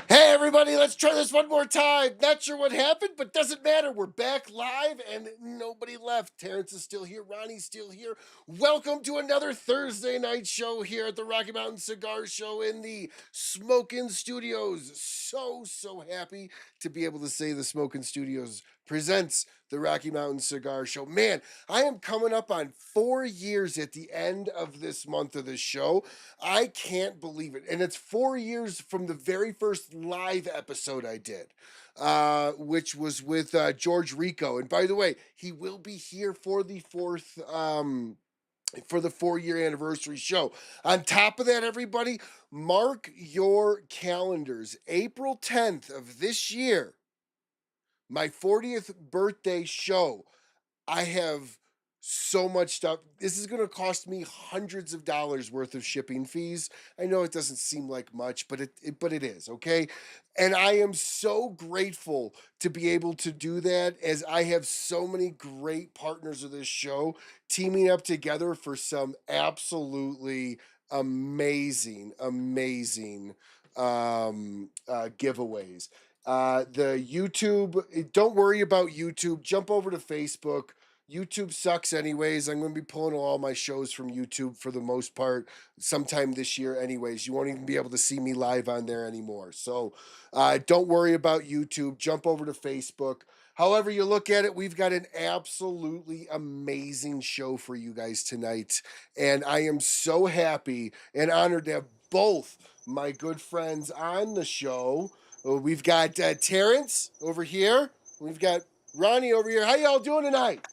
Hey everybody, let's try this one more time. Not sure what happened, but doesn't matter. We're back live and nobody left. Terrence is still here. Ronnie's still here. Welcome to another Thursday night show here at the Rocky Mountain Cigar Show in the Smokin' Studios. So happy to be able to say the Smokin' Studios presents the Rocky Mountain Cigar Show. Man, I am coming up on 4 years at the end of this month of this show. I can't believe it. And it's 4 years from the very first live episode I did, which was with George Rico. And by the way, he will be here for the for the 4 year anniversary show. On top of that, everybody, mark your calendars. April 10th of this year, my 40th birthday show. I have so much stuff. This is going to cost me hundreds of dollars worth of shipping fees. I know it doesn't seem like much, but it is, okay? And I am so grateful to be able to do that, as I have so many great partners of this show teaming up together for some absolutely amazing giveaways. The YouTube, don't worry about YouTube. Jump over to Facebook. YouTube sucks anyways. I'm going to be pulling all my shows from YouTube for the most part sometime this year anyways. You won't even be able to see me live on there anymore. So don't worry about YouTube. Jump over to Facebook. However you look at it, we've got an absolutely amazing show for you guys tonight. And I am so happy and honored to have both my good friends on the show. We've got Terrence over here. We've got Ronnie over here. How y'all doing tonight?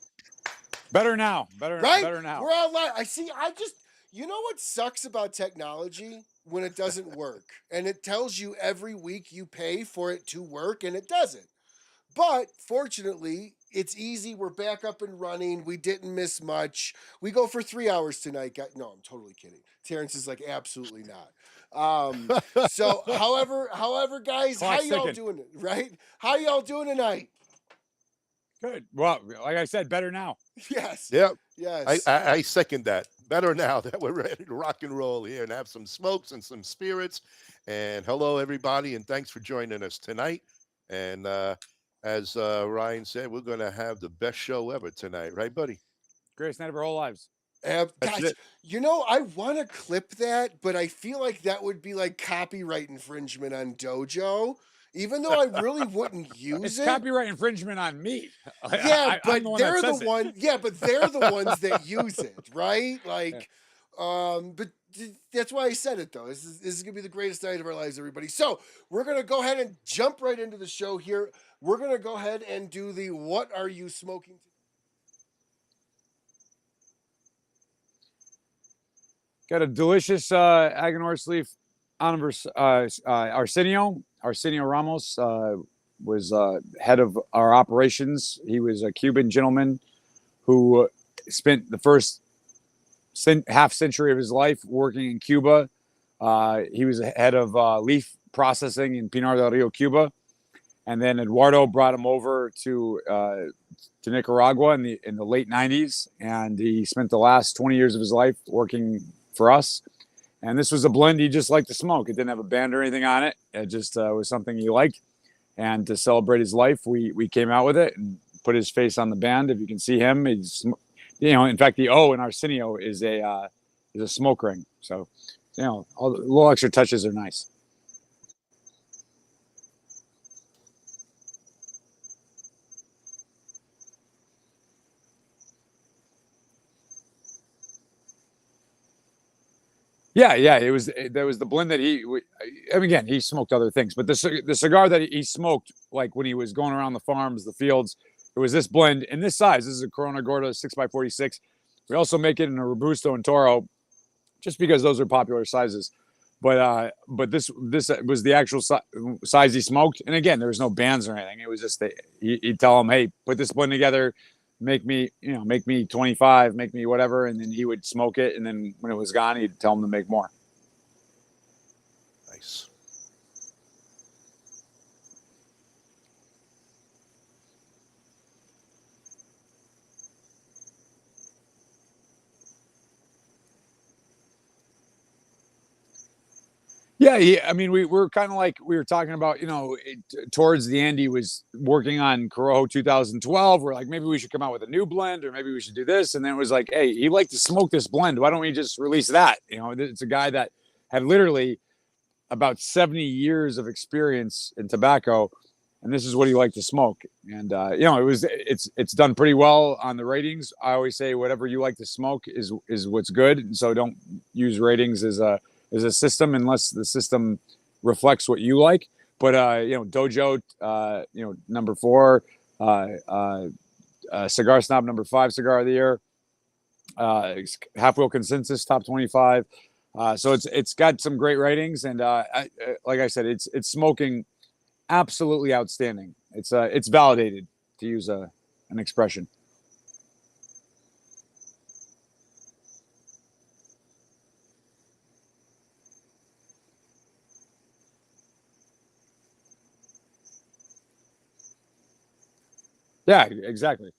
Better now. Right? Better now. We're all live. You know what sucks about technology? When it doesn't work. And it tells you every week you pay for it to work, and it doesn't. But fortunately, it's easy. We're back up and running. We didn't miss much. We go for 3 hours tonight. No, I'm totally kidding. Terrence is like, absolutely not. However, guys, Clock's how y'all ticking. doing? Right? How y'all doing tonight? Good. Well, like I said, better now. Yes. Yep. Yes. I second that. Better now that we're ready to rock and roll here and have some smokes and some spirits. And hello, everybody, and thanks for joining us tonight. And as Ryan said, we're going to have the best show ever tonight, right, buddy? Greatest night of our whole lives. Guys, you know, I want to clip that, but I feel like that would be like copyright infringement on Dojo. Even though I really wouldn't use it's copyright infringement on me. Yeah, but they're the one. Yeah, but they're the ones that use it, right? Like, but that's why I said it though. This is gonna be the greatest night of our lives, everybody. So we're gonna go ahead and jump right into the show here. We're gonna go ahead and do the "What Are You Smoking?" Got a delicious Aganorsa Leaf Arsenio. Arsenio Ramos was head of our operations. He was a Cuban gentleman who spent the first half century of his life working in Cuba. He was head of leaf processing in Pinar del Rio, Cuba. And then Eduardo brought him over to Nicaragua in the late 90s. And he spent the last 20 years of his life working for us. And this was a blend he just liked to smoke. It didn't have a band or anything on it. It just was something he liked. And to celebrate his life, we came out with it and put his face on the band. If you can see him, he's, in fact, the O in Arsenio is a smoke ring. So, all the little extra touches are nice. Yeah, it was the blend that again, he smoked other things, but the cigar that he smoked, like when he was going around the farms, the fields, it was this blend in this size. This is a Corona Gorda 6x46. We also make it in a Robusto and Toro, just because those are popular sizes. But this was the actual size he smoked, and again, there was no bands or anything. It was just he'd tell him, hey, put this blend together. Make me 25, make me whatever. And then he would smoke it. And then when it was gone, he'd tell him to make more. Nice. Yeah. I mean, we're kind of like we were talking about, towards the end, he was working on Corojo 2012. We're like, maybe we should come out with a new blend, or maybe we should do this. And then it was like, hey, he liked to smoke this blend. Why don't we just release that? It's a guy that had literally about 70 years of experience in tobacco, and this is what he liked to smoke. And it's done pretty well on the ratings. I always say whatever you like to smoke is what's good, and so don't use ratings as a system unless the system reflects what you like. But Dojo, number 4, Cigar Snob number 5 cigar of the year, Half Wheel Consensus top 25. So it's got some great ratings, and like I said, it's smoking absolutely outstanding. It's validated, to use an expression. Yeah, exactly.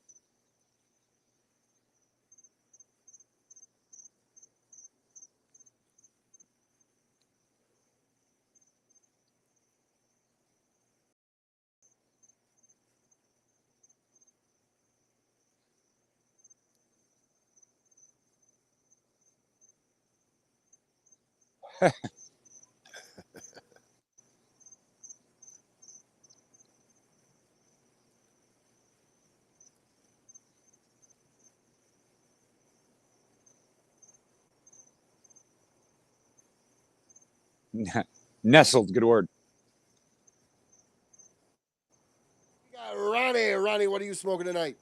Nestled, good word. We got Ronnie. Ronnie, what are you smoking tonight?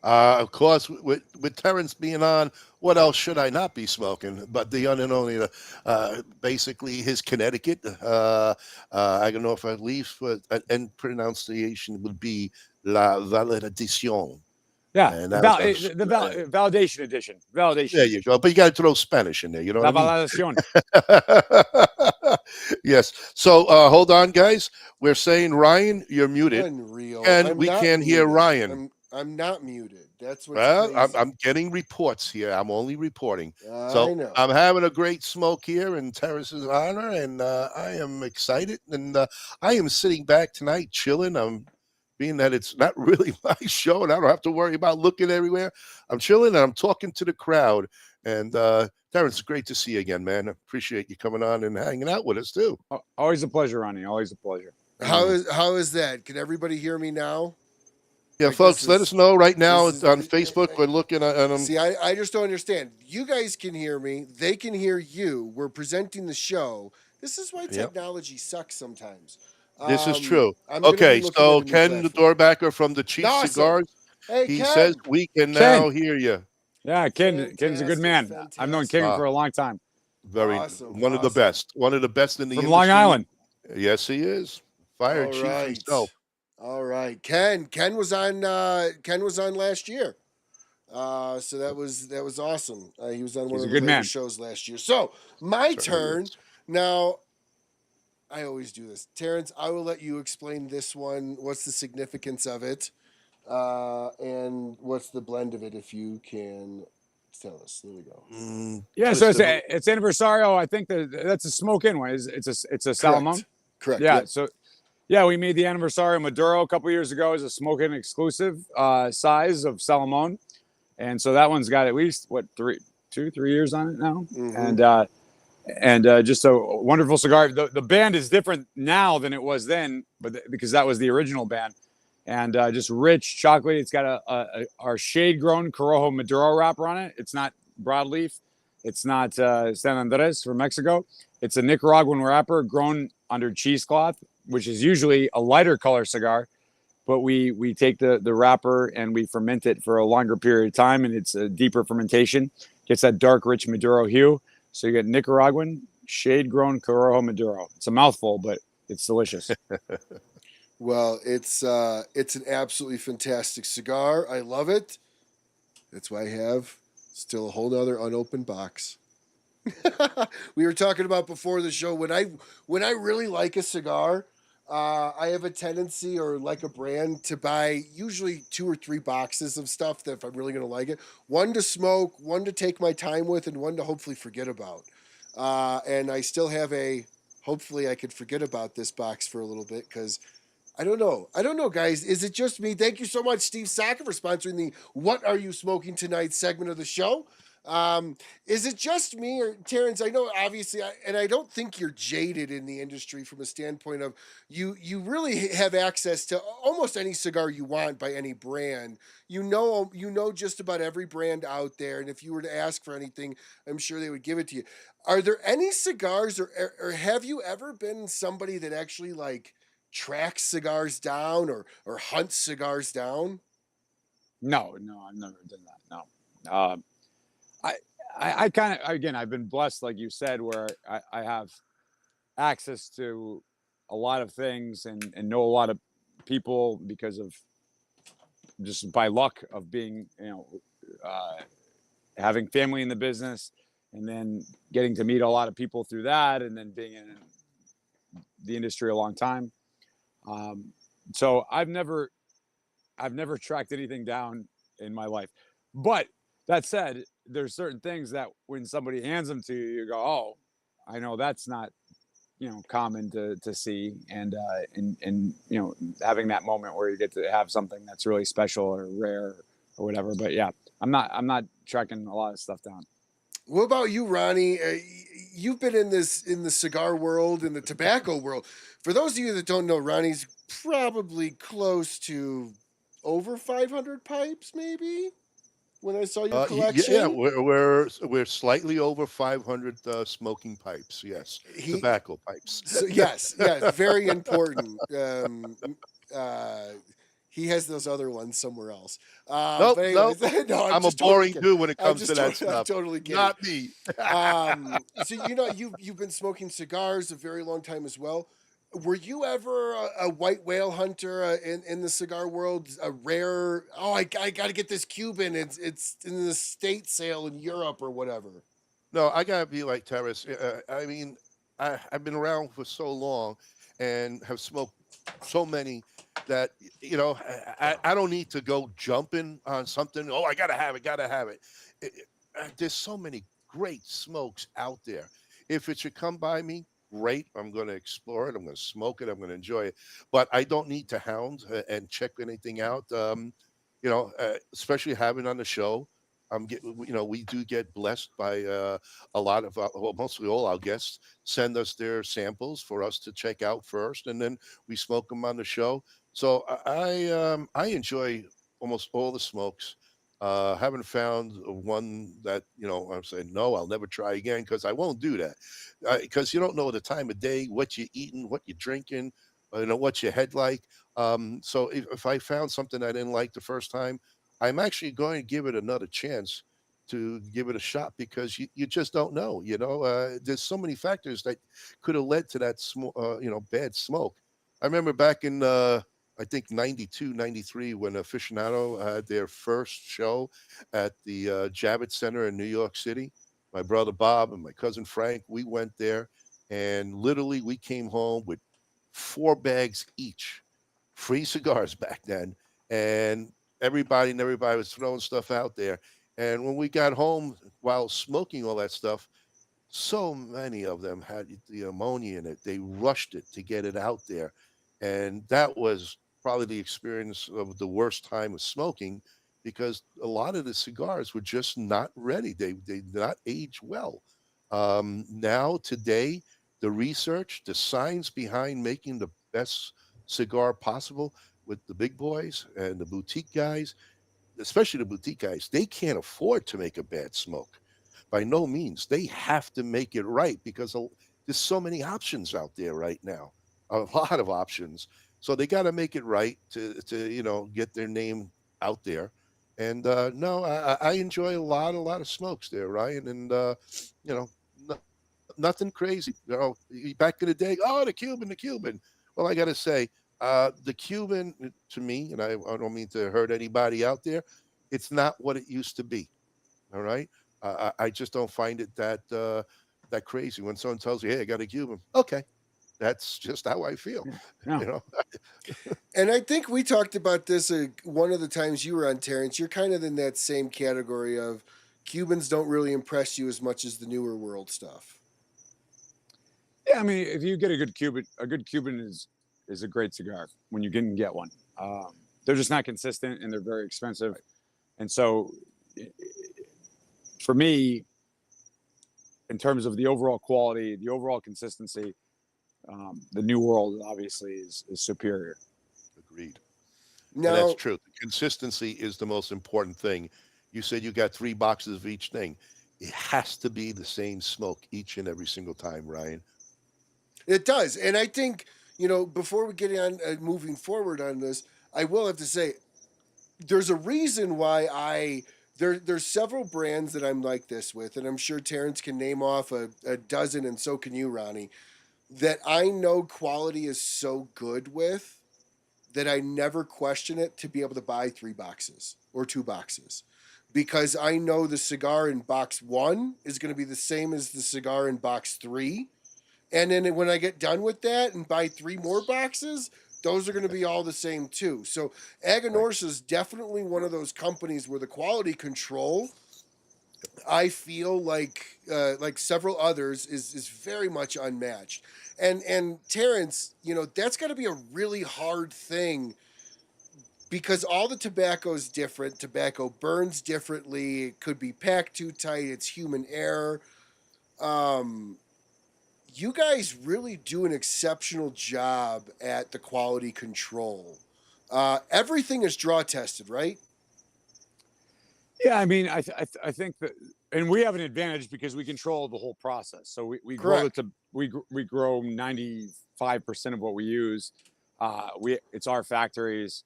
Of course, with Terence being on, what else should I not be smoking? But the one and only, basically his Connecticut Aganorsa Leaf, and pronunciation would be La Valedición. Yeah, And the validation edition. Validation. There you go. But you got to throw Spanish in there. You know La what I validación. mean? Yes. So hold on, guys. We're saying Ryan, you're muted, Unreal. and we can't hear Ryan. I'm not muted. That's what's Well, crazy. I'm getting reports here. I'm only reporting. I So know. I'm having a great smoke here in Terrence's honor, and I am excited. And I am sitting back tonight, chilling. I'm being that it's not really my show, and I don't have to worry about looking everywhere. I'm chilling, and I'm talking to the crowd. And Terrence, it's great to see you again, man. I appreciate you coming on and hanging out with us too. Always a pleasure, Ronnie. Always a pleasure. How is that? Can everybody hear me now? Yeah, folks, let us know right now. It's on Facebook. We're looking at them. See, I just don't understand. You guys can hear me. They can hear you. We're presenting the show. This is why technology sucks sometimes. This is true. Okay, so Ken, the doorbacker from the Cheap Cigars, he says we can now hear you. Yeah, Ken's a good man. Fantastic. I've known Ken for a long time. Very Awesome, one of the best. One of the best in the From industry. Long Island. Yes, he is. Fire All chief right. himself. All right. Ken was on last year. So that was awesome. He was on one of the later shows last year. So my turn. Now, I always do this. Terrence, I will let you explain this one. What's the significance of it? And what's the blend of it, if you can tell us. There we go. Yeah, so it's Anniversario. I think that's a smoke-in one. It's a Salomon. Correct. Yeah, so yeah, we made the Anniversario Maduro a couple years ago as a smoke-in exclusive size of Salomon. And so that one's got at least, 3 years on it now. Mm-hmm. And just a wonderful cigar. The band is different now than it was then, because that was the original band. And just rich chocolate. It's got our shade-grown Corojo Maduro wrapper on it. It's not broadleaf. It's not San Andres from Mexico. It's a Nicaraguan wrapper grown under cheesecloth, which is usually a lighter color cigar. But we take the wrapper and we ferment it for a longer period of time, and it's a deeper fermentation. Gets that dark, rich Maduro hue. So you get Nicaraguan shade-grown Corojo Maduro. It's a mouthful, but it's delicious. Well, it's an absolutely fantastic cigar. I love it. That's why I have still a whole other unopened box. We were talking about before the show, when I really like a cigar, I have a tendency, or like a brand, to buy usually 2 or 3 boxes of stuff that if I'm really going to like it. One to smoke, one to take my time with, and one to hopefully forget about. And I still have a hopefully I could forget about this box for a little bit, because I don't know. I don't know, guys. Is it just me? Thank you so much, Steve Saka, for sponsoring the "What Are You Smoking Tonight" segment of the show. Is it just me, or Terrence? I know, obviously, and I don't think you're jaded in the industry from a standpoint of you really have access to almost any cigar you want by any brand. You know just about every brand out there, and if you were to ask for anything, I'm sure they would give it to you. Are there any cigars, or have you ever been somebody that actually like tracks cigars down, or hunts cigars down? No, no, I've never done that. No. I, I kind of, again, I've been blessed, like you said, where I have access to a lot of things, and know a lot of people because of just by luck of being, having family in the business, and then getting to meet a lot of people through that, and then being in the industry a long time. So I've never tracked anything down in my life. But that said, there's certain things that when somebody hands them to you, you go, "Oh, I know that's not, common to see," and having that moment where you get to have something that's really special or rare or whatever. But yeah, I'm not tracking a lot of stuff down. What about you, Ronnie? You've been in the cigar world, in the tobacco world. For those of you that don't know, Ronnie's probably close to over 500 pipes, maybe. When I saw your Yeah, collection, we're slightly over 500 smoking pipes. Yes, he tobacco pipes. so yes, yes, very important. Uh, he has those other ones somewhere else. Nope, But nope. anyways, no, I'm I'm a just totally boring kidding. dude when it comes to that I'm stuff. totally kidding. Not me. So you've been smoking cigars a very long time as well. Were you ever a white whale hunter in the cigar world? A rare, oh, I got to get this Cuban. It's in the state sale in Europe or whatever. No, I gotta be like Terrace. I mean, I've been around for so long and have smoked so many that I don't need to go jumping on something. Oh, I gotta have it, gotta have it. There's so many great smokes out there. If it should come by me, great. I'm going to explore it. I'm going to smoke it. I'm going to enjoy it. But I don't need to hound and check anything out. Especially having on the show. We do get blessed by a lot of, well, mostly all our guests send us their samples for us to check out first, and then we smoke them on the show. So I enjoy almost all the smokes. Haven't found one that I'm saying no, I'll never try again, because I won't do that. Because you don't know the time of day, what you're eating, what you're drinking, what's your head like. So if I found something I didn't like the first time, I'm actually going to give it another chance to give it a shot, because you just don't know. There's so many factors that could have led to that bad smoke. I remember back in I think 92, 93, when Aficionado had their first show at the Javits Center in New York City. My brother Bob and my cousin Frank, we went there, and literally we came home with 4 bags each, free cigars back then, and everybody was throwing stuff out there. And when we got home while smoking all that stuff, so many of them had the ammonia in it. They rushed it to get it out there. And that was probably the experience of the worst time of smoking, because a lot of the cigars were just not ready. They did not age well. Now, today, the research, the science behind making the best cigar possible with the big boys and the boutique guys, especially the boutique guys, they can't afford to make a bad smoke. By no means. They have to make it right, because there's so many options out there right now, a lot of options. So they got to make it right to get their name out there. And no, I enjoy a lot of smokes there, Ryan, and you know, no, nothing crazy. Back in the day, oh, the Cuban. Well, I got to say, the Cuban to me, and I don't mean to hurt anybody out there, it's not what it used to be. All right. I just don't find it that crazy when someone tells you, "Hey, I got a Cuban." Okay, that's just how I feel. Yeah. You know. And I think we talked about this one of the times you were on, Terrence. You're kind of in that same category of Cubans don't really impress you as much as the newer world stuff. Yeah, I mean, if you get a good Cuban is a great cigar when you can get one. They're just not consistent and they're very expensive. Right. And so, for me, in terms of the overall quality, the overall consistency, the New World obviously is superior. Agreed. And that's Now, true. Consistency is the most important thing. You said you got 3 boxes of each thing. It has to be the same smoke each and every single time, Ryan. it does. And I think, before we get on moving forward on this, I will have to say there's a reason why there's several brands that I'm like this with, and I'm sure Terrence can name off a dozen, and so can you, Ronnie, that I know quality is so good with that I never question it to be able to buy 3 boxes or 2 boxes. Because I know the cigar in box 1 is going to be the same as the cigar in box 3. And then when I get done with that and buy 3 more boxes, those are going to be all the same too. So Aganorsa is definitely one of those companies where the quality control, I feel like several others, is very much unmatched. And Terrence, that's got to be a really hard thing because all the tobacco is different. Tobacco burns differently. It could be packed too tight. It's human error. You guys really do an exceptional job at the quality control. Everything is draw tested, right? Yeah, I mean, I think that, and we have an advantage because we control the whole process. So we grow Correct. we grow 95% of what we use. It's our factories,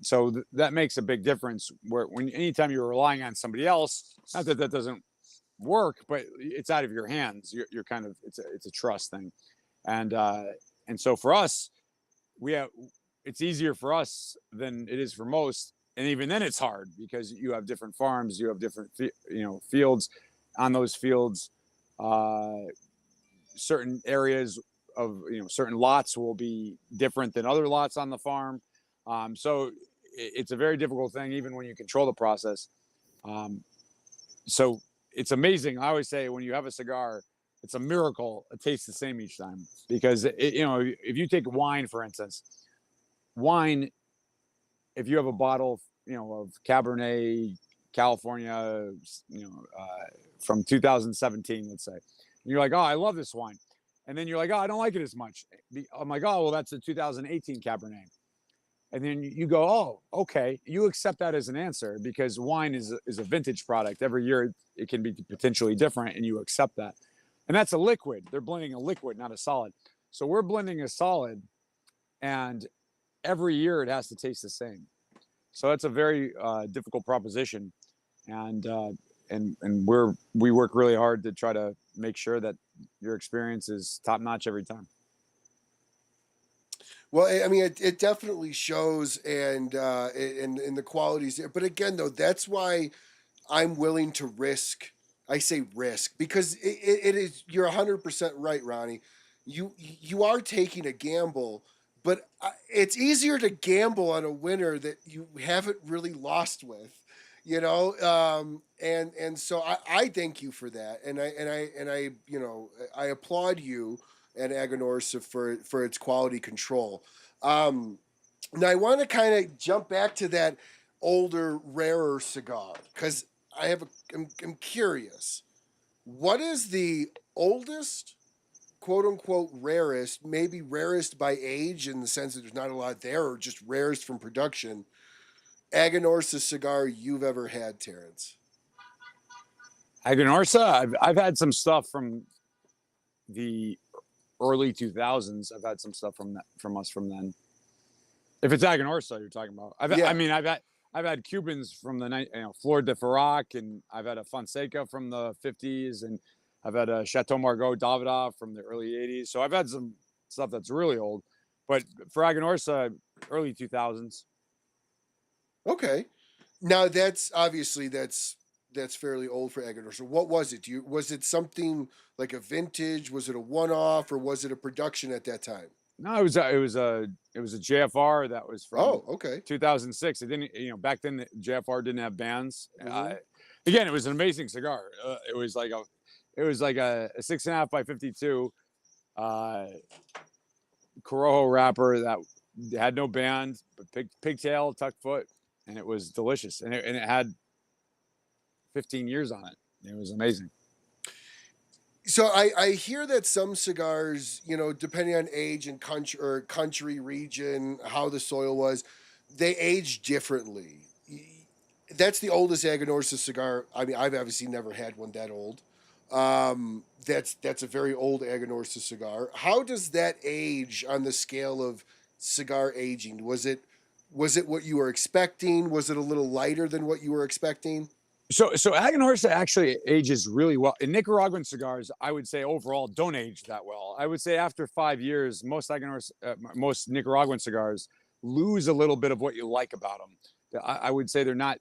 so that makes a big difference. Where anytime you're relying on somebody else, not that that doesn't work, but it's out of your hands. You're kind of it's a trust thing, and so for us, we have it's easier for us than it is for most, and even then it's hard because you have different farms, you have different fields. On those fields, certain areas of certain lots will be different than other lots on the farm. So it's a very difficult thing even when you control the process. So it's amazing. I always say when you have a cigar, it's a miracle it tastes the same each time because if you take wine, for instance, wine, if you have a bottle of Cabernet California, from 2017, let's say, and you're like, oh, I love this wine, and then you're like, oh, I don't like it as much. I'm like, oh, well, that's a 2018 Cabernet. And then you go, oh, okay. You accept that as an answer because wine is a vintage product. Every year it can be potentially different, and you accept that. And that's a liquid. They're blending a liquid, not a solid. So we're blending a solid, and every year it has to taste the same. So that's a very difficult proposition, and we work really hard to try to make sure that your experience is top notch every time. Well, I mean, it definitely shows, and the qualities there. But again, though, that's why I'm willing to risk. I say risk because it is. You're 100% right, Ronnie. You are taking a gamble, but it's easier to gamble on a winner that you haven't really lost with, and so I thank you for that, and I I applaud you and Aganorsa for its quality control. Um, Now I want to kind of jump back to that older, rarer cigar because I'm curious. What is the oldest, quote unquote, rarest, maybe rarest by age in the sense that there's not a lot there, or just rarest from production, Aganorsa cigar you've ever had, Terrence? Aganorsa, I've had some stuff from the early 2000s. I've had some stuff from us from then. If it's Aganorsa you're talking about, Yeah. I mean, I've had Cubans from the night, Flor de Farrac, and I've had a Fonseca from the 50s, and I've had a Chateau Margaux Davidoff from the early 80s. So I've had some stuff that's really old, but for Aganorsa, early 2000s. Okay. Now that's obviously that's fairly old for Aganorsa. What was it? Was it something like a vintage? Was it a one-off, or was it a production at that time? No, it was a JFR that was from Oh, okay. 2006. It didn't, back then the JFR didn't have bands. Mhm. Again, it was an amazing cigar. It was like a 6.5 by 52. Corojo wrapper that had no band, but pigtail, tuck foot, and it was delicious. And it had 15 years on it. It was amazing. So I hear that some cigars, depending on age and country region, how the soil was, they age differently. That's the oldest Aganorsa cigar. I mean, I've obviously never had one that old. That's a very old Aganorsa cigar. How does that age on the scale of cigar aging? Was it what you were expecting? Was it a little lighter than what you were expecting? So Aganorsa actually ages really well. In Nicaraguan cigars, I would say overall don't age that well. I would say after 5 years, most Nicaraguan cigars lose a little bit of what you like about them. I would say they're not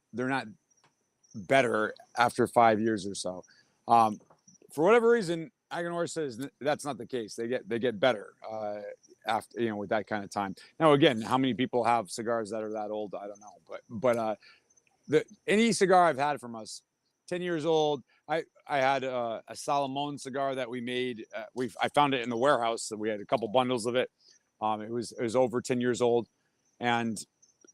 better after 5 years or so. For whatever reason, Aganorsa that's not the case. They get better after with that kind of time. Now again, how many people have cigars that are that old? I don't know, but any cigar I've had from us, 10 years old. I had a Salomon cigar that we made. I found it in the warehouse. So we had a couple bundles of it. It was over 10 years old, and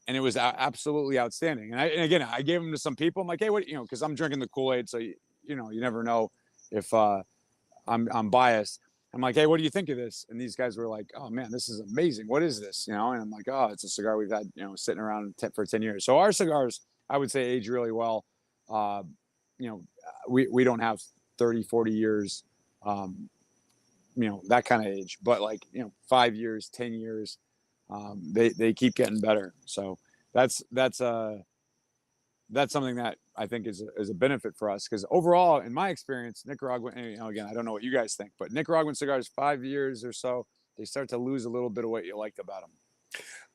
it was absolutely outstanding. And again, I gave them to some people. I'm like, hey, what, because I'm drinking the Kool-Aid, so you never know if I'm biased. I'm like, hey, what do you think of this? And these guys were like, oh man, this is amazing. What is this? And I'm like, oh, it's a cigar we've had sitting around for 10 years. So our cigars, I would say, age really well. We don't have 30, 40 years, that kind of age, but 5 years, 10 years, they keep getting better. So that's something that I think is a benefit for us, because overall, in my experience, Nicaraguan, again, I don't know what you guys think, but Nicaraguan cigars, 5 years or so, they start to lose a little bit of what you liked about them.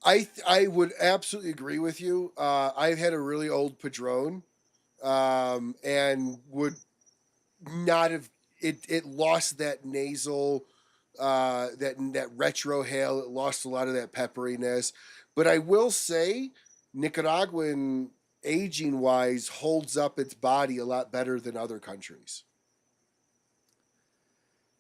I would absolutely agree with you. I've had a really old Padron, and would not have it lost that nasal, that retrohale. It lost a lot of that pepperiness. But I will say, Nicaraguan, aging wise, holds up its body a lot better than other countries.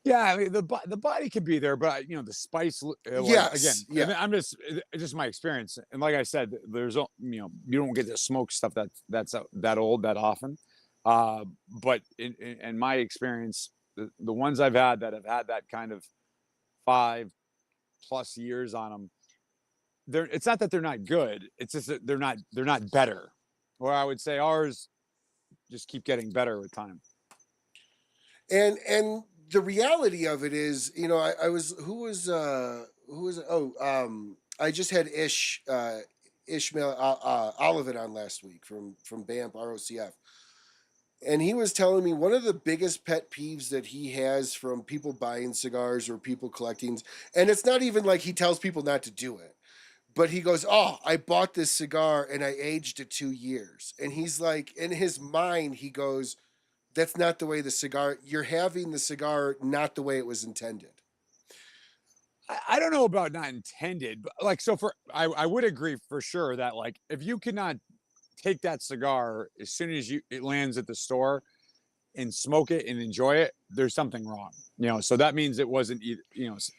Yeah, I mean, the body could be there, but the spice. Yes, again, yeah. I'm just my experience, and like I said, there's you don't get to smoke stuff that's that old that often. But in my experience, the ones I've had that have had that kind of 5+ years on them, it's not that they're not good. It's just that they're not better. Or I would say ours just keep getting better with time. And the reality of it is, I was who was it? I just had Ishmael Olivet on last week from BAMF ROCF, and he was telling me one of the biggest pet peeves that he has from people buying cigars or people collecting, and it's not even like he tells people not to do it, but he goes, oh, I bought this cigar and I aged it 2 years, and he's like, in his mind, he goes, that's not the way you're having the cigar not the way it was intended. I don't know about not intended, but I would agree for sure that if you cannot take that cigar as soon as it lands at the store and smoke it and enjoy it, there's something wrong. So that means it wasn't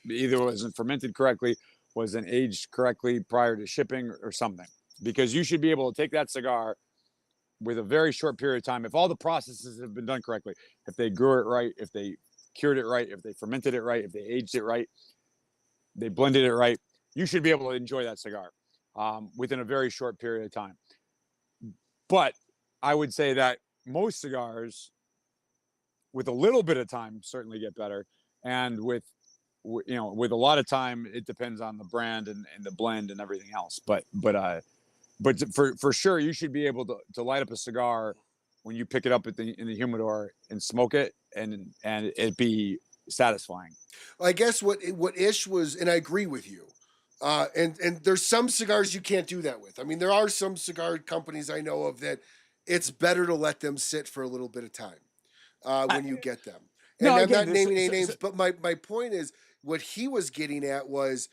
either wasn't fermented correctly, wasn't aged correctly prior to shipping or something. Because you should be able to take that cigar with a very short period of time, if all the processes have been done correctly, if they grew it right, if they cured it right, if they fermented it right, if they aged it right, they blended it right, you should be able to enjoy that cigar within a very short period of time. But I would say that most cigars, with a little bit of time, certainly get better, and with a lot of time, it depends on the brand and the blend and everything else. But for sure, you should be able to light up a cigar when you pick it up in the humidor and smoke it, and it be satisfying. I guess what Ish was, and I agree with you. And there's some cigars you can't do that with. I mean, there are some cigar companies I know of that it's better to let them sit for a little bit of time when you get them. And I'm not naming any names, but my point is, what he was getting at was,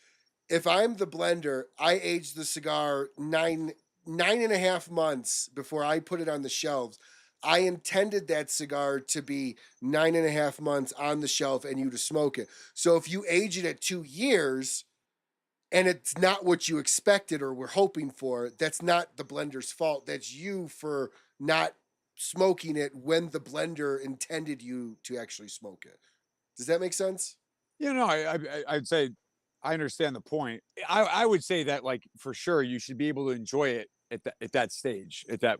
if I'm the blender, I age the cigar 9.5 months before I put it on the shelves. I intended that cigar to be 9.5 months on the shelf and you to smoke it. So if you age it at 2 years and it's not what you expected or were hoping for, that's not the blender's fault. That's you for not smoking it when the blender intended you to actually smoke it. Does that make sense? I'd say I understand the point. I would say that, like, for sure, you should be able to enjoy it at that stage. At that,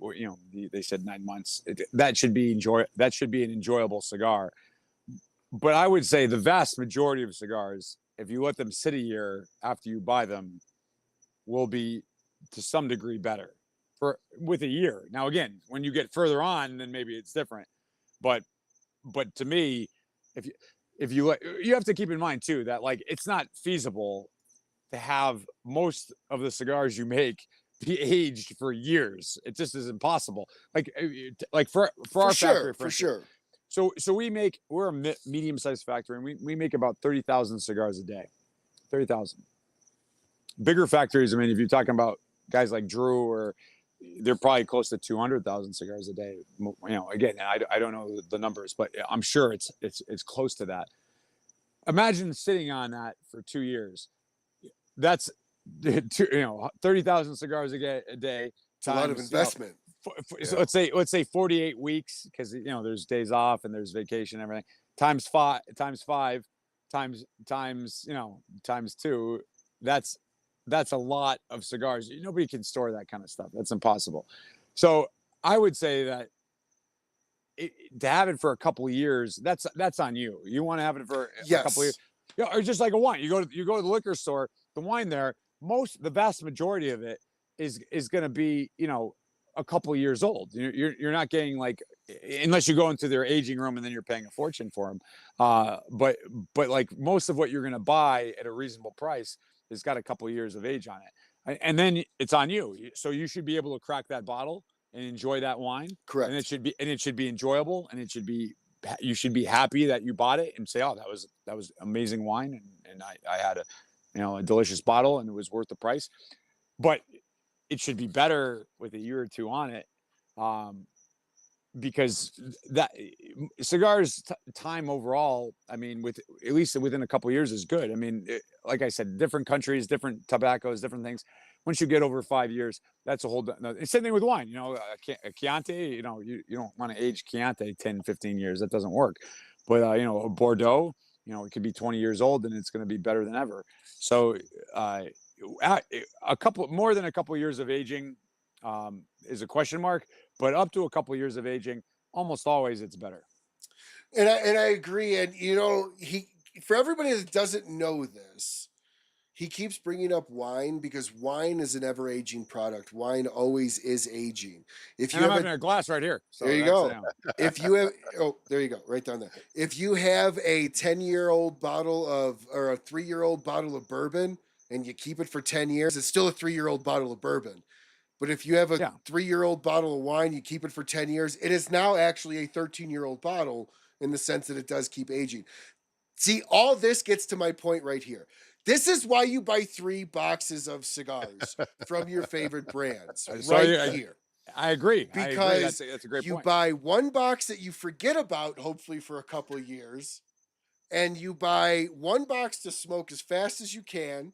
they said 9 months. That should be an enjoyable cigar. But I would say the vast majority of cigars, if you let them sit a year after you buy them, will be to some degree better with a year. Now, again, when you get further on, then maybe it's different. But to me, if you have to keep in mind too that, like, it's not feasible to have most of the cigars you make be aged for years. It just is impossible. Like for our factory, for sure. So we're a medium-sized factory, and we make about 30,000 cigars a day. 30,000. Bigger factories, I mean, if you're talking about guys like Drew, or they're probably close to 200,000 cigars a day. Again, I don't know the numbers, but I'm sure it's close to that. Imagine sitting on that for 2 years. That's 30,000 cigars a day. It's a lot of investment. So let's say 48 weeks, because there's days off and there's vacation and everything. Times five times 2. That's a lot of cigars. Nobody can store that kind of stuff. That's impossible. So I would say that to have it for a couple of years, that's on you. You want to have it for a couple of years. Or just like a wine. You go to the liquor store, the wine there, the vast majority of it is going to be, a couple of years old. You're not getting, like, unless you go into their aging room and then you're paying a fortune for them. But like most of what you're going to buy at a reasonable price has got a couple of years of age on it. And then it's on you. So you should be able to crack that bottle and enjoy that wine. Correct. And it should be enjoyable, and you should be happy that you bought it and say, oh, that was amazing wine. And I had a delicious bottle and it was worth the price. But it should be better with a year or two on it. Because that cigars time overall, I mean, at least within a couple of years is good. I mean, like I said, different countries, different tobaccos, different things. Once you get over 5 years, that's a whole. Same thing with wine. A Chianti. You don't want to age Chianti 10, 15 years. That doesn't work. But a Bordeaux, it could be 20 years old and it's going to be better than ever. So more than a couple of years of aging is a question mark, but up to a couple of years of aging, almost always it's better. And I agree. And for everybody that doesn't know this, he keeps bringing up wine because wine is an ever-aging product. Wine always is aging. If you have a glass right here, so there you go. If you have, there you go, right down there. If you have a 10-year-old bottle or a 3-year-old bottle of bourbon and you keep it for 10 years, it's still a 3-year-old bottle of bourbon. But if you have a 3-year-old bottle of wine, you keep it for 10 years, it is now actually a 13-year-old bottle in the sense that it does keep aging. See, all this gets to my point right here. This is why you buy 3 boxes of cigars from your favorite brands here. I agree. Because that's a great point. You buy 1 box that you forget about, hopefully for a couple of years, and you buy 1 box to smoke as fast as you can,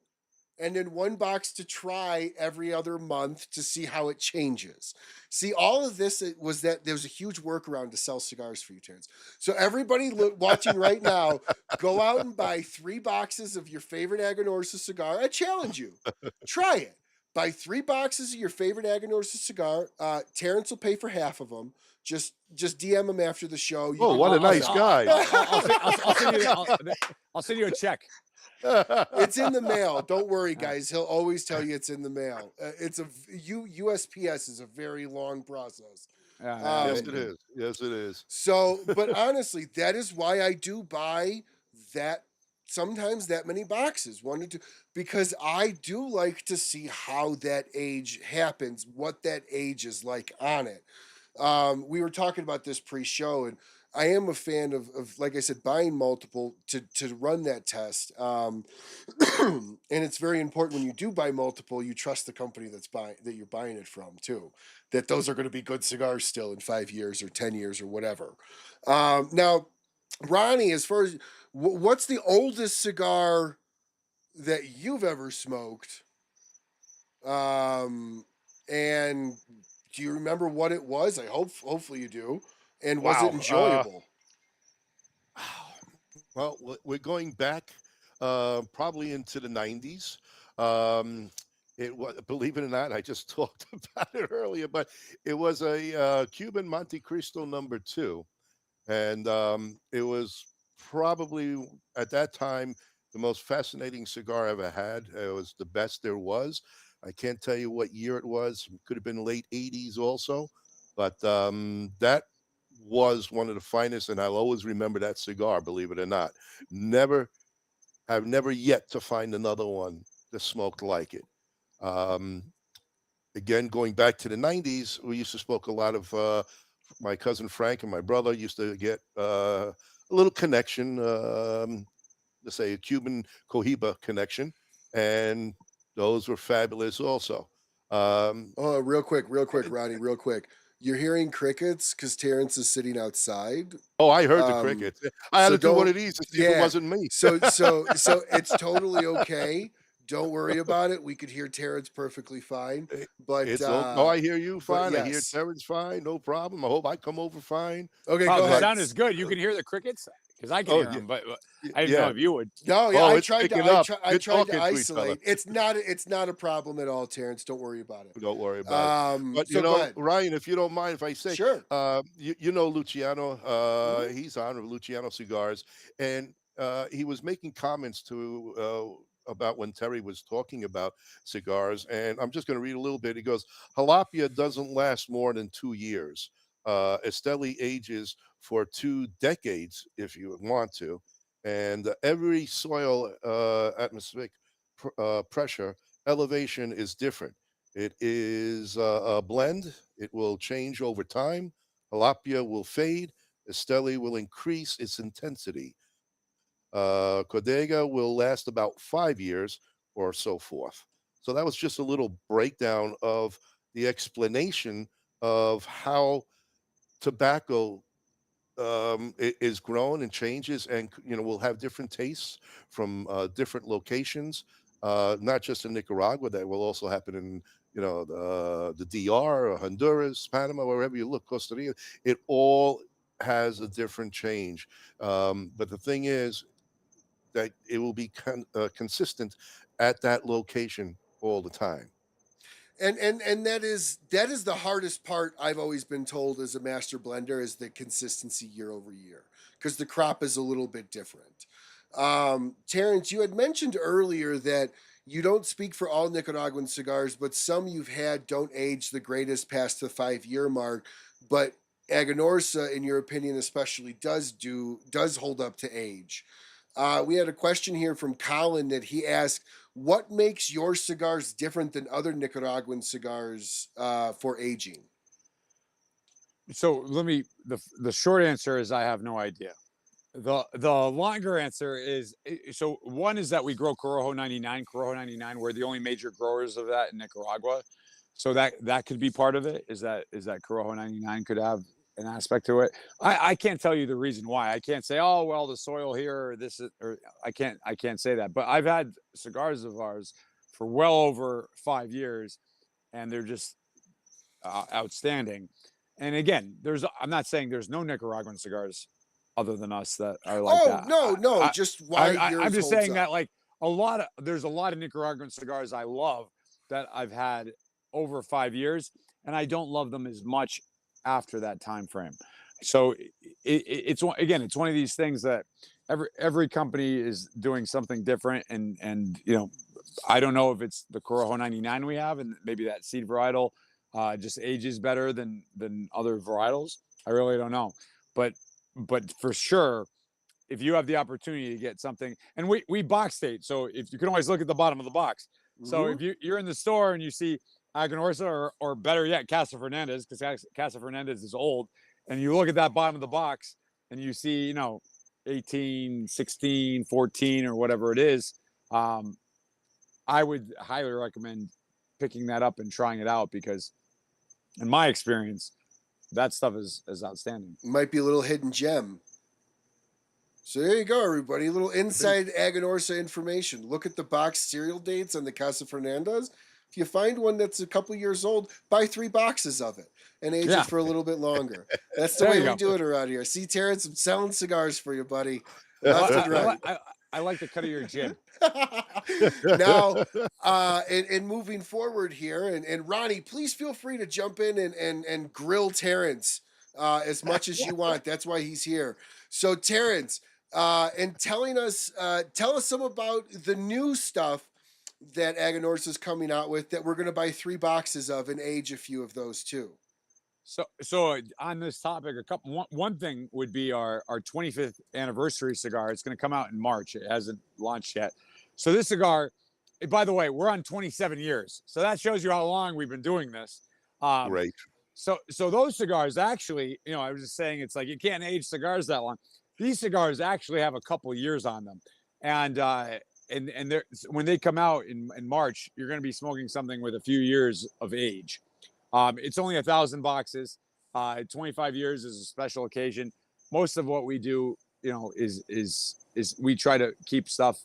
and then 1 box to try every other month to see how it changes. See, all of this was that there was a huge workaround to sell cigars for you, Terrence. So everybody watching right now, go out and buy 3 boxes of your favorite Aganorsa cigar. I challenge you. Try it. Buy 3 boxes of your favorite Aganorsa cigar. Terrence will pay for half of them. Just DM him after the show. What a nice guy. I'll send you a check. It's in the mail. Don't worry, guys. He'll always tell you it's in the mail. USPS is a very long process. Yes, it is. Yes, it is. So, but honestly, that is why I do buy sometimes that many boxes, 1 to 2, because I do like to see how that age happens, what that age is like on it. We were talking about this pre-show, and I am a fan of like I said, buying multiple to run that test. And it's very important when you do buy multiple, you trust the company that you're buying it from too. That those are going to be good cigars still in 5 years or 10 years or whatever. Now, Ronnie, as far as what's the oldest cigar that you've ever smoked? Um, and do you remember what it was? Hopefully you do. And was it Wow. enjoyable? Well, we're going back probably into the 90s. Um, it was, believe it or not, I just talked about it earlier, but it was a Cuban Monte Cristo #2, and it was probably at that time the most fascinating cigar I ever had. It was the best there was. I can't tell you what year it was. It could have been late 80s also, but that was one of the finest, and I'll always remember that cigar, believe it or not. Never, I've never yet to find another one that smoked like it. Um, Again, going back to the 90s, we used to smoke a lot of my cousin Frank and my brother used to get a little connection, let's say a Cuban Cohiba connection, and those were fabulous also. Um, Oh, real quick, Ronnie, real quick. You're hearing crickets because Terrence is sitting outside. oh, I heard the Um, crickets. I had so to do one don't, of these to see if it yeah. wasn't me. So it's totally okay. Don't worry about it. We could hear Terrence perfectly fine. Eh, But It's no, I hear you but fine. I hear yes. Terrence fine, no problem. I hope I come over fine. Okay, Wow, go the But ahead. sound is good. You can hear the crickets because I can oh hear yeah, them, but I didn't know yeah. if you would. No, yeah, Oh, it's picking up. I You're tried to talking to each other. isolate. It's not a problem at all, Terrence. Don't worry about it. Don't worry about it. But So go ahead. Ryan, if you don't mind, if I say, Sure. you know Luciano, Hmm. he's on of Luciano Cigars, and he was making comments to about when Terry was talking about cigars, and I'm just going to read a little bit. He goes, "Jalapia doesn't last more than 2 years. Esteli ages for 2 decades if you want to, and every soil atmospheric pressure elevation is different. It is a blend. It will change over time. Jalapia will fade. Esteli will increase its intensity. Codega will last about 5 years or so forth." So that was just a little breakdown of the explanation of how tobacco is grown and changes, and we'll have different tastes from different locations, not just in Nicaragua. That will also happen in the DR or Honduras, Panama, wherever you look, Costa Rica. It all has a different change, but the thing is that it will be consistent at that location all the time. And that is the hardest part. I've always been told as a master blender is the consistency year over year because the crop is a little bit different. Terrence, you had mentioned earlier that you don't speak for all Nicaraguan cigars, but some you've had don't age the greatest past the 5 year mark. But Aganorsa, in your opinion, especially does hold up to age. We had a question here from Colin that he asked, "What makes your cigars different than other Nicaraguan cigars for aging?" So the short answer is I have no idea. The longer answer is so one is that we grow Corojo 99. Corojo 99, we're the only major growers of that in Nicaragua. So that could be part of it. Is that Corojo 99 could have an aspect to it. I can't tell you the reason why. I can't say, oh well, the soil here or this is, or I can't say that. But I've had cigars of ours for well over 5 years, and they're just outstanding. And again, I'm not saying there's no Nicaraguan cigars other than us that are like Oh that. no, no, just why I'm yours just holds saying up. that like there's a lot of Nicaraguan cigars I love that I've had over 5 years, and I don't love them as much after that time frame. So it's one of these things that every company is doing something different, and I don't know if it's the Corojo 99 we have, and maybe that seed varietal just ages better than other varietals. I really don't know, but for sure, if you have the opportunity to get something, and we box state, so if you can always look at the bottom of the box. So Hmm. if you're in the store and you see Aganorsa or better yet Casa Fernandez, because Casa Fernandez is old, and you look at that bottom of the box, and you see, 18, 16, 14, or whatever it is, I would highly recommend picking that up and trying it out, because in my experience, that stuff is outstanding. Might be a little hidden gem. So there you go, everybody. A little inside Aganorsa information. Look at the box serial dates on the Casa Fernandez. If you find one that's a couple years old, buy 3 boxes of it and age it for a little bit longer. That's the way we do it around here. See, Terrence, I'm selling cigars for you, buddy. Left and right. I like the cut of your jib. Now, and moving forward here, and Ronnie, please feel free to jump in and grill Terrence as much as you want. That's why he's here. So, Terrence, and tell us some about the new stuff that Aganorsa is coming out with that we're going to buy 3 boxes of and age a few of those too. So on this topic, one thing would be our 25th anniversary cigar. It's going to come out in March. It hasn't launched yet. So this cigar, by the way, we're on 27 years. So that shows you how long we've been doing this. Right. So those cigars actually, I was just saying, it's like you can't age cigars that long. These cigars actually have a couple years on them, and when they come out in March, you're going to be smoking something with a few years of age. It's only 1,000 boxes. 25 years is a special occasion. Most of what we do, is we try to keep stuff.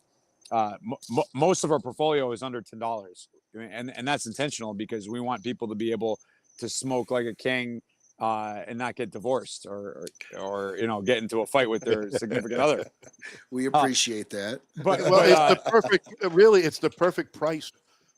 Most of our portfolio is under $10, and that's intentional, because we want people to be able to smoke like a king, and not get divorced or get into a fight with their significant other. We appreciate that. Well, it's the perfect price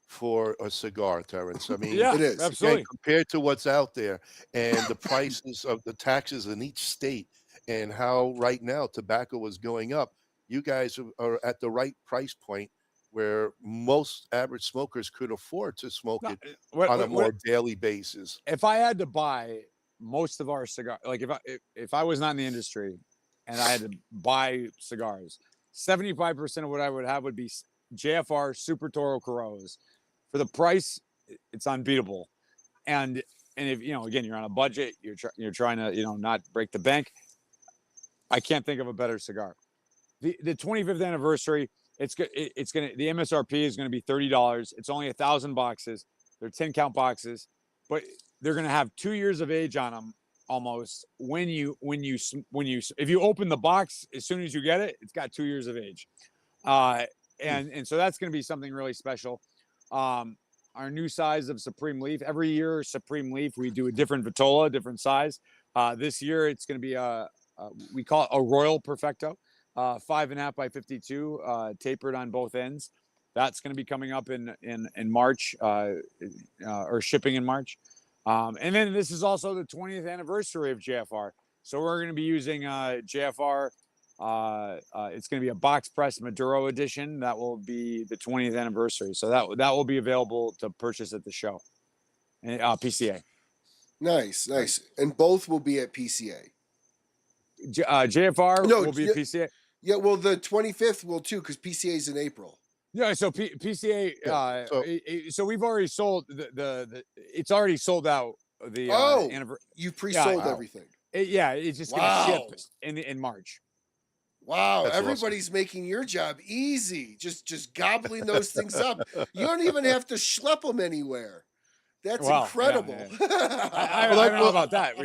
for a cigar, Terrence. I mean, it is absolutely compared to what's out there, and the prices of the taxes in each state, and how right now tobacco is going up. You guys are at the right price point where most average smokers could afford to smoke it on a more daily basis. If I had to buy most of our cigar, like if I was not in the industry and I had to buy cigars, 75% of what I would have would be JFR Super Toro Corros. For the price, it's unbeatable. And if again, you're on a budget, you're trying to not break the bank, I can't think of a better cigar. The 25th anniversary, the MSRP is going to be $30. It's only 1,000 boxes. They're 10 count boxes, but they're going to have 2 years of age on them almost. If you open the box as soon as you get it, it's got 2 years of age. And so that's going to be something really special. Our new size of Supreme Leaf. Every year, Supreme Leaf, we do a different Vitola, different size. This year, it's going to be we call it a Royal Perfecto, 5.5 by 52, tapered on both ends. That's going to be coming up in March, or shipping in March. And then this is also the 20th anniversary of JFR. So we're going to be using JFR. It's going to be a box press Maduro edition. That will be the 20th anniversary. So that will be available to purchase at the show. PCA. Nice. And both will be at PCA. JFR will be at PCA. Yeah, well, the 25th will too, because PCA is in April. Yeah, so PCA. So we've already sold it's already sold out. You pre-sold everything. It's just going to ship in March. Wow, everybody's making your job easy. Just gobbling those things up. You don't even have to schlep them anywhere. That's incredible. Yeah. I don't know about that.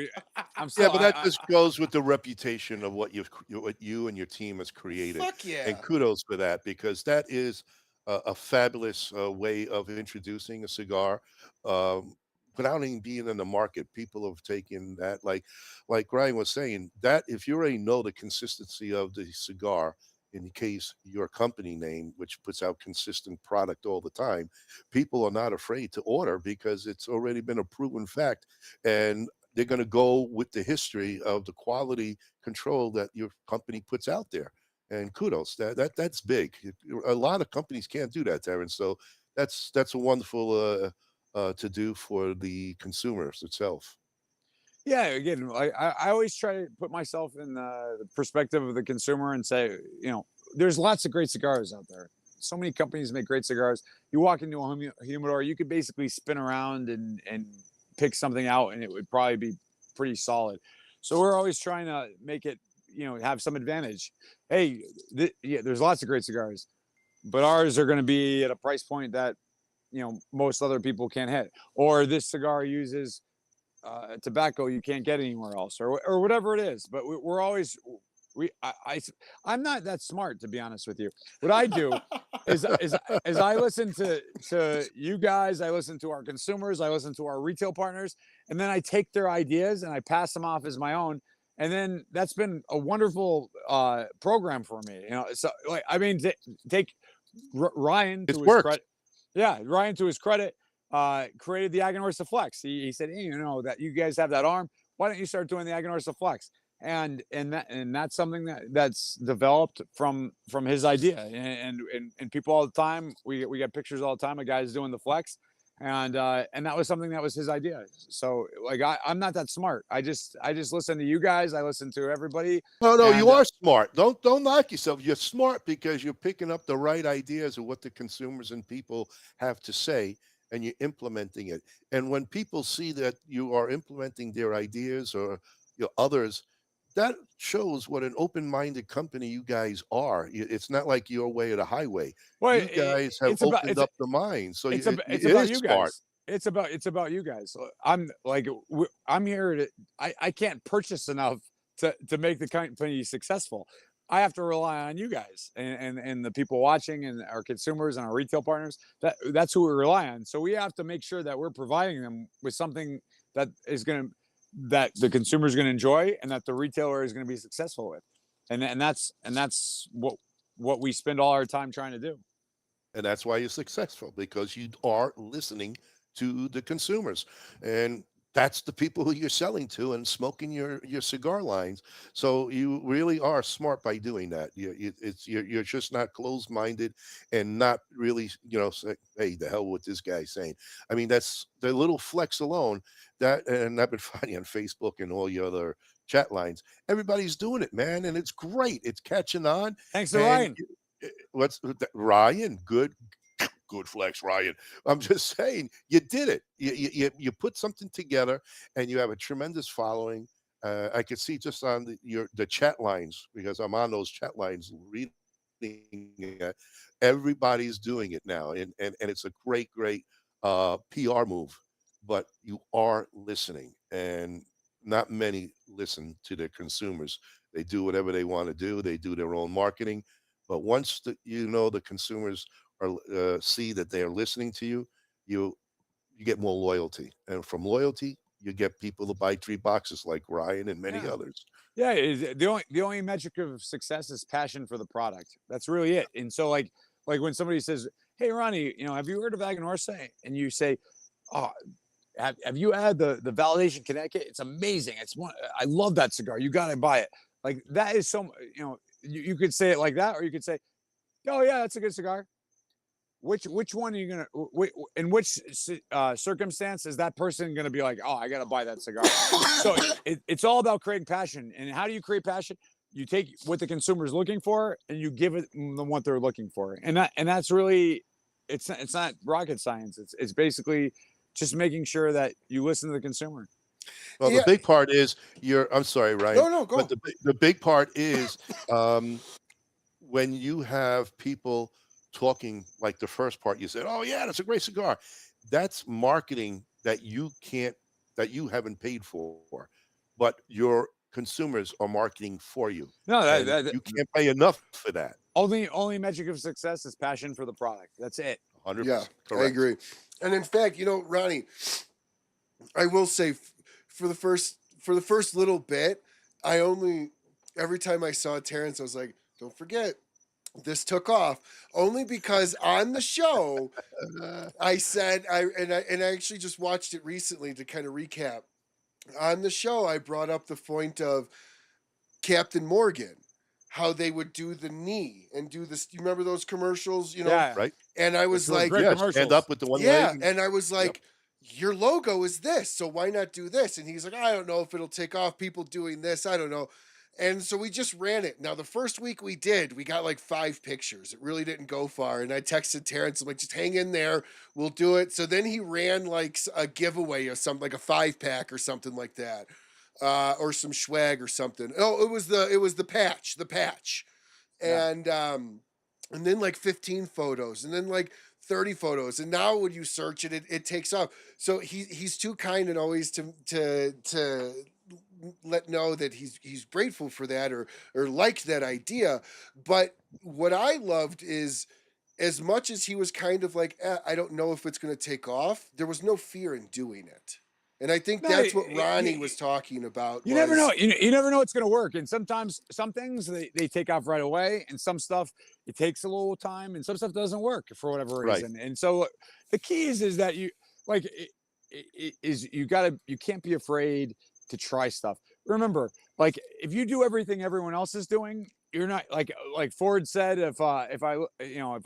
I'm sorry. But that just goes with the reputation of what you and your team has created. Fuck yeah. And kudos for that, because that is a fabulous way of introducing a cigar. Without even being in the market, people have taken that, like Ryan was saying, that if you already know the consistency of the cigar, in case your company name, which puts out consistent product all the time, people are not afraid to order, because it's already been a proven fact, and they're going to go with the history of the quality control that your company puts out there. And kudos, that's big. A lot of companies can't do that, Terrence. So that's a wonderful to do for the consumers itself. Yeah, again, I always try to put myself in the perspective of the consumer and say, there's lots of great cigars out there. So many companies make great cigars. You walk into a humidor, you could basically spin around and pick something out, and it would probably be pretty solid. So we're always trying to make it, have some advantage. Hey, yeah, there's lots of great cigars, but ours are going to be at a price point that most other people can't hit, or this cigar uses tobacco you can't get anywhere else, or whatever it is. But we're always I'm not that smart, to be honest with you. What I do is I listen to you guys, I listen to our consumers, I listen to our retail partners, and then I take their ideas and I pass them off as my own. And then that's been a wonderful program for me. So like, I mean, take Ryan to his credit. Yeah, Ryan, to his credit, created the Aganorsa Flex. He said, hey, that you guys have that arm. Why don't you start doing the Aganorsa Flex? And that's something that's developed from his idea. And people all the time, we get pictures all the time of guys doing the Flex, and that was something that was his idea. So like I'm not that smart. I just listen to you guys. I listen to everybody. No, you are smart. Don't knock yourself. You're smart because you're picking up the right ideas of what the consumers and people have to say, and you're implementing it. And when people see that you are implementing their ideas or others, that shows what an open-minded company you guys are. It's not like your way or the highway. Well, you guys have opened up the mind. So it's about you smart. guys. It's about you guys. I'm here to. I can't purchase enough to make the company successful. I have to rely on you guys and the people watching and our consumers and our retail partners. That's who we rely on. So we have to make sure that we're providing them with something that the consumer is going to enjoy and that the retailer is going to be successful with. And that's what we spend all our time trying to do. And that's why you're successful, because you are listening to the consumers. And that's the people who you're selling to and smoking your cigar lines. So you really are smart by doing that. You're just not closed-minded and not really, say, hey, the hell with this guy saying. I mean, that's the little flex alone. And I've been finding on Facebook and all your other chat lines. Everybody's doing it, man, and it's great. It's catching on. Thanks to Ryan. What's Ryan? Good flex, Ryan. I'm just saying, you did it. You put something together, and you have a tremendous following. I could see just on the chat lines, because I'm on those chat lines reading it. Everybody's doing it now, and it's a great PR move. But you are listening, and not many listen to their consumers. They do whatever they want to do. They do their own marketing. But once the consumers are see that they are listening to you, you get more loyalty, and from loyalty, you get people to buy 3 boxes like Ryan and many others. Yeah, the only metric of success is passion for the product. That's really it. And so like when somebody says, "Hey, Ronnie, have you heard of Aganorsa?" and you say, "Oh, have you had the Validation Connecticut? It's amazing. I love that cigar. You got to buy it." Like that is so, you could say it like that, or you could say, "Oh yeah, that's a good cigar." Which one are you gonna? In which circumstance is that person gonna be like, "Oh, I gotta buy that cigar"? So it's all about creating passion. And how do you create passion? You take what the consumer is looking for and you give it them what they're looking for. And that's really, it's not rocket science. It's basically just making sure that you listen to the consumer. Well, the big part is I'm sorry, Ryan. No, go. But the big part is when you have people talking, like the first part you said, "Oh yeah, that's a great cigar." That's marketing that you haven't paid for, but your consumers are marketing for you. No, you can't pay enough for that. Only metric of success is passion for the product. That's it. 100%. Yeah, correct. I agree. And in fact, Ronnie, I will say for the first little bit, every time I saw Terence, I was like, "Don't forget, this took off," only because on the show I said I actually just watched it recently to kind of recap. On the show, I brought up the point of Captain Morgan, how they would do the knee and do this. Do you remember those commercials? Yeah. Right. And I was like, stand up with the one leg. and I was like, your logo is this, so why not do this? And he's like, I don't know if it'll take off. People doing this, I don't know. And so we just ran it. Now, the first week we got like 5 pictures. It really didn't go far. And I texted Terrence, I'm like, just hang in there. We'll do it. So then he ran like a giveaway or something, like a 5-pack or something like that. or some swag or something. Oh, it was the patch, and then like 15 photos, and then like 30 photos, and now when you search it, it takes off. So he's too kind and always to let know that he's grateful for that or liked that idea. But what I loved is, as much as he was kind of like, I don't know if it's going to take off, there was no fear in doing it. And I think that's what Ronnie was talking about. You never know. You never know it's going to work. And sometimes some things they take off right away, and some stuff it takes a little time, and some stuff doesn't work for whatever reason. And so the key is that you like you can't be afraid to try stuff. Remember, like if you do everything everyone else is doing, you're not like Ford said, if I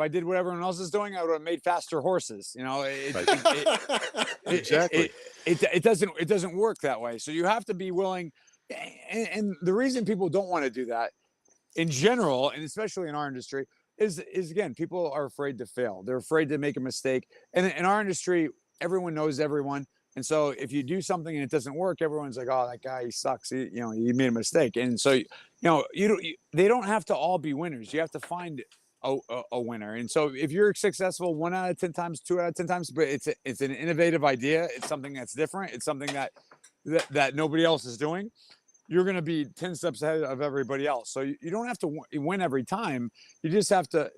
did what everyone else is doing, I would have made faster horses. Exactly. It doesn't work that way. So you have to be willing. And the reason people don't want to do that in general, and especially in our industry, is again, people are afraid to fail. They're afraid to make a mistake. And in our industry, everyone knows everyone. And so if you do something and it doesn't work, everyone's like, "Oh, that guy, he sucks. He made a mistake." And so, they don't have to all be winners. You have to find a winner. And so if you're successful 1 out of 10 times, 2 out of 10 times, but it's an innovative idea. It's something that's different. It's something that nobody else is doing. You're going to be 10 steps ahead of everybody else. So you don't have to win every time. You just have to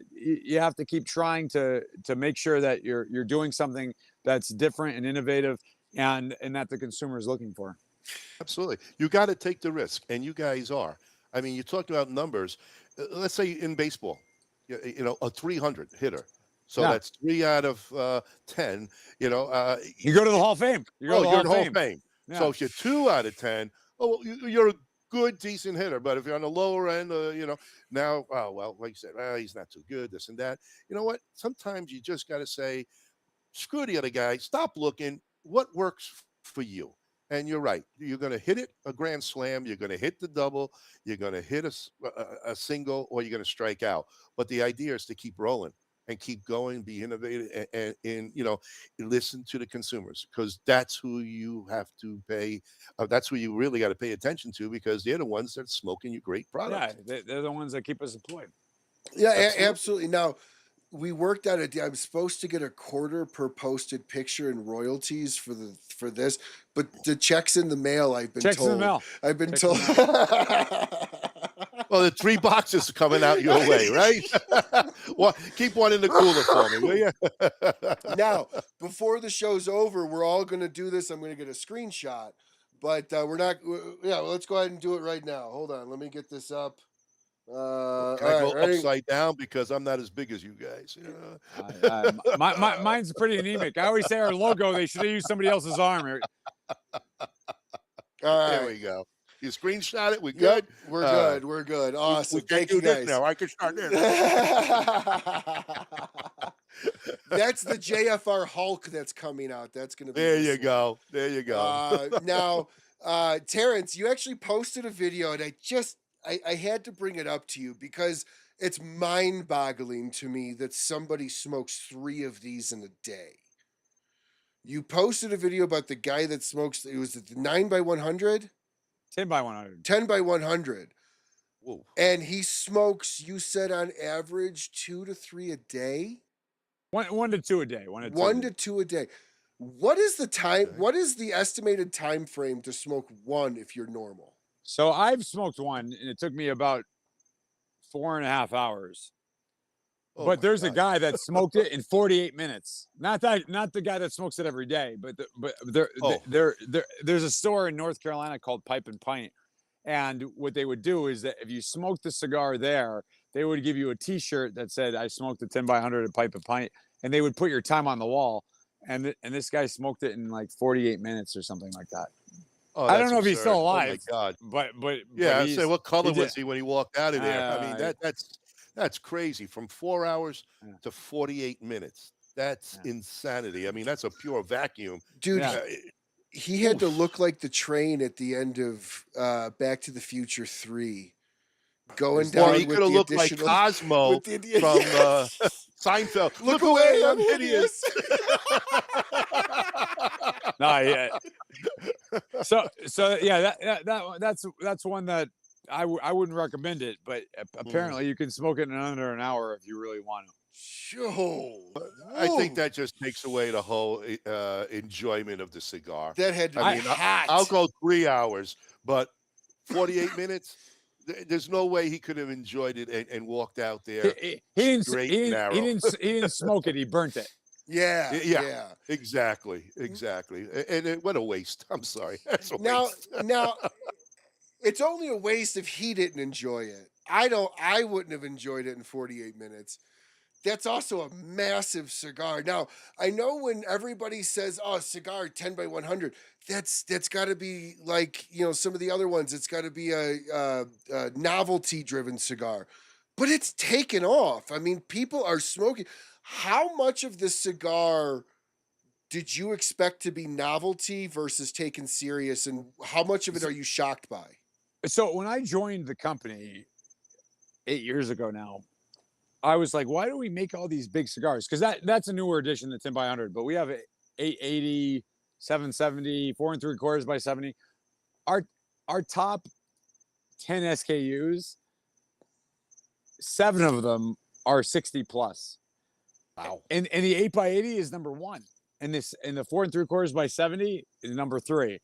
keep trying to make sure that you're doing something that's different and innovative, and that the consumer is looking for. Absolutely. You got to take the risk, and you guys are. I mean, you talked about numbers. Let's say in baseball, a 300 hitter. So that's 3 out of 10. You go to the Hall of Fame. You're in the Hall of Fame. Yeah. So if you're 2 out of 10, you're a good, decent hitter. But if you're on the lower end, now, like you said, he's not too good, this and that. You know what? Sometimes you just got to say, screw the other guy. Stop looking. What works for you? And you're right. You're going to hit it a grand slam. You're going to hit the double. You're going to hit a single, or you're going to strike out. But the idea is to keep rolling and keep going, be innovative, and listen to the consumers, because that's who you have to pay. That's who you really got to pay attention to, because they're the ones that are smoking your great product. Yeah, they're the ones that keep us employed. Yeah, absolutely. Now, we worked out a deal. I'm supposed to get a quarter per posted picture in royalties for this, but the check's in the mail. I've been told. I've been told. Well, the 3 boxes are coming out your way, right? Well, keep one in the cooler for me, will you? Now, before the show's over, we're all going to do this. I'm going to get a screenshot, but we're not. Yeah, well, let's go ahead and do it right now. Hold on, let me get this up. Can I go upside down, because I'm not as big as you guys? Mine's pretty anemic. I always say our logo, they should have used somebody else's arm. There we go. You screenshot it. We good? Yep, we're good. We're good. Awesome. Thank you, guys. Now I can start there. That's the JFR Hulk that's coming out. That's going to be. There you go. There you go. Now, Terrence, you actually posted a video, and I had to bring it up to you because it's mind-boggling to me that somebody smokes 3 of these in a day. You posted a video about the guy that smokes. It was the 9x100. 10x100. 10x100. Whoa. And he smokes, you said, on average 2 to 3 a day? 1 to 2 a day. 1 to 2 a day. What is the time? What is the estimated time frame to smoke 1 if you're normal? So I've smoked 1, and it took me about 4.5 hours. Oh, but there's a guy that smoked it in 48 minutes. Not the guy that smokes it every day, but there's a store in North Carolina called Pipe and Pint. And what they would do is that if you smoked the cigar there, they would give you a T-shirt that said, "I smoked a 10x100 at Pipe and Pint," and they would put your time on the wall. And this guy smoked it in like 48 minutes or something like that. Oh, I don't know if he's still alive. Oh my God! But yeah, I'd say, what color was he when he walked out of there? I mean, that's crazy. From 4 hours to 48 minutes. That's insanity. I mean, that's a pure vacuum, dude. He had to look like the train at the end of Back to the Future 3, going down. He could have looked like Cosmo from Seinfeld. Look away, I'm hideous. No, yeah. So yeah, that's one that I wouldn't recommend it, but apparently you can smoke it in under an hour if you really want to. Sure. I think that just takes away the whole enjoyment of the cigar. That had to I be mean, hot. I'll go 3 hours, but 48 minutes. There's no way he could have enjoyed it and walked out there He didn't. straight He and didn't. narrow. He didn't smoke it. He burnt it. Yeah, Yeah, yeah. exactly. What a waste. I'm sorry. That's a Now, waste. now, it's only a waste if he didn't enjoy it. I wouldn't have enjoyed it in 48 minutes. That's also a massive cigar. Now, I know when everybody says, "Oh, cigar 10 by 100," that's got to be like, some of the other ones. It's got to be a novelty-driven cigar. But it's taken off. I mean, people are smoking. How much of this cigar did you expect to be novelty versus taken serious, and how much of it are you shocked by? So when I joined the company 8 years ago now, I was like, why do we make all these big cigars? Because that's a newer edition, the 10 by 100, but we have 880, 770, 4 3/4 by 70. Our top 10 SKUs, 7 of them are 60 plus. Wow. And the 8 by 80 is number 1. And the 4 3/4 by 70 is number 3.